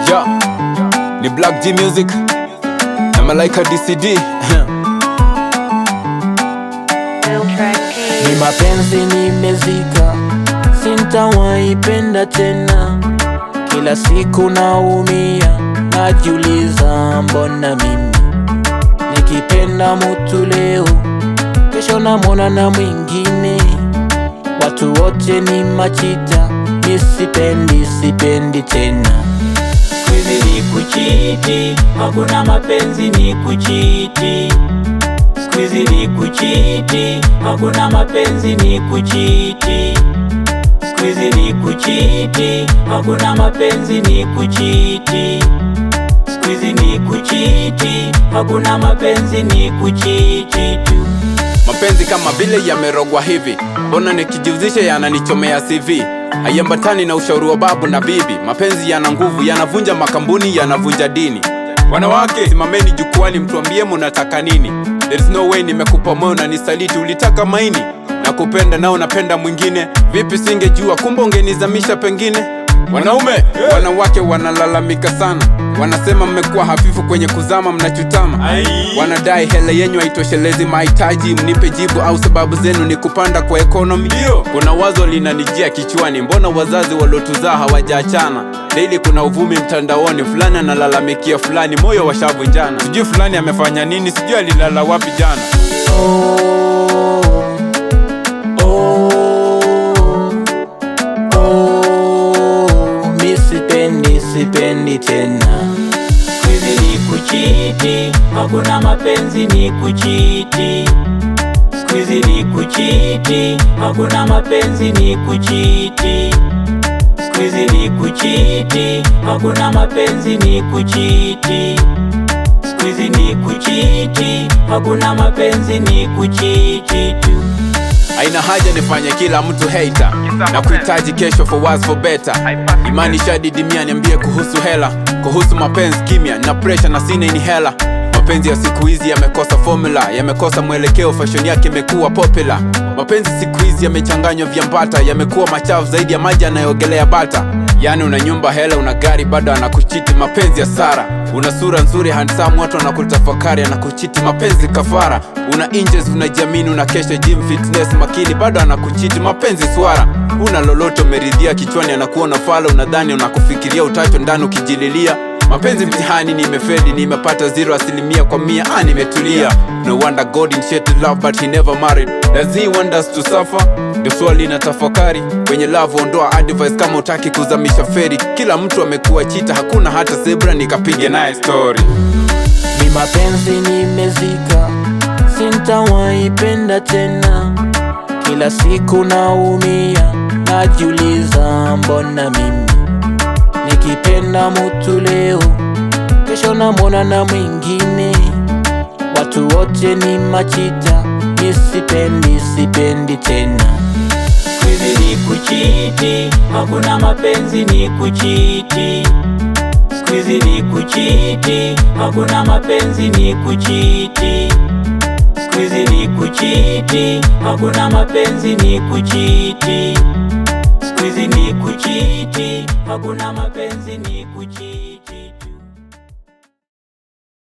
Yeah, ni Black G Music na Malaika DCD. Ni mapenzi nimezika, sintawaipenda tena. Kila siku naumia, najiuliza mbona mimi nikipenda mtu leo, kesho namwona na mwingine. Watu wote ni machita, sipendi tena. Sikuizi ni kuchiti, hakuna mapenzi ni kuchiti. Sikuizi ni kuchiti, hakuna mapenzi ni kuchiti. Sikuizi ni kuchiti, hakuna mapenzi ni kuchiti. Sikuizi ni kuchiti, hakuna mapenzi ni kuchiti tu. Mapenzi kama vile yamerogwa hivi, mbona nikijihusisha yananichomea CV. Hayambatani na ushauri wa babu na bibi. Mapenzi yana nguvu, yanavunja makambuni, yanavunja dini. Wanawake simameni jukwani, mtuambie munataka nini. There is no way nimekupa moyo na nisaliti, ulitaka maini. Nakupenda nao napenda mwingine, vipi singejua, kumbe ungenizamisha pengine. Wanaume, wanawake wanalalamika sana, wanasema mmekuwa hafifu kwenye kuzama, mnachutama. Wanadai hela yenyu haitoshelezi mahitaji, mnipe jibu au sababu zenu ni kupanda kwa economy. Kuna wazo linanijia kichwani, mbona wazazi walotuzaa hawajaachana? Daily kuna uvumi mtandaoni, fulani analalamikia fulani, moyo washavunjana. Sijui fulani amefanya nini, sijui alilala wapi jana. Sipendi tena. Sikuizi ni kuchiti, hakuna mapenzi ni kuchiti. Sikuizi ni kuchiti, hakuna mapenzi ni kuchiti. Sikuizi ni kuchiti, hakuna mapenzi ni kuchiti. Sikuizi ni kuchiti, hakuna mapenzi ni kuchiti tu. Haina haja nifanye kila mtu hater, na kuhitaji kesho for worse for better. Imani shadidimia, niambie kuhusu hela, kuhusu mapenzi kimya na pressure na sina ni hela. Mapenzi ya siku hizi yamekosa formula, yamekosa mwelekeo, fashion yake imekuwa popular. Mapenzi siku hizi yamechanganywa vyambata, yamekuwa machafu zaidi ya maji yanayogelea bata. Yani una nyumba, hela, una gari, bado anakuchiti. Mapenzi ya Sara, una sura nzuri handsome, watu wanakutafakari, anakuchiti. Mapenzi kafara, una inches, unajiamini, unakesha gym fitness makini, bado anakuchiti. Mapenzi swara, una lolote umeridhia kichwani, anakuona fala, unadhani unakufikiria, utacho ndani ukijililia. Mapenzi mtihani, nimefeli, nimepata 0% kwa 100, nimetulia. No wonder God initiated love but he never married. Does he want us to suffer? Ndio swali na tafakari. Kwenye love ondoa advice kama utaki kuzamisha feri. Kila mtu amekuwa chita, hakuna hata zebra nikapige naye story. Ni mapenzi nimezika, sintawaipenda tena. Kila siku naumia, najiuliza mbona mimi nikipenda mtu leo, kesho namwona na mwingine. Watu wote ni machita, sipendi tena. Sikuizi ni kuchiti, hakuna mapenzi ni kuchiti. Sikuizi ni kuchiti, hakuna mapenzi ni kuchiti. Sikuizi ni kuchiti, hakuna mapenzi ni kuchiti. Sikuizi ni kuchiti, hakuna mapenzi ni kuchiti.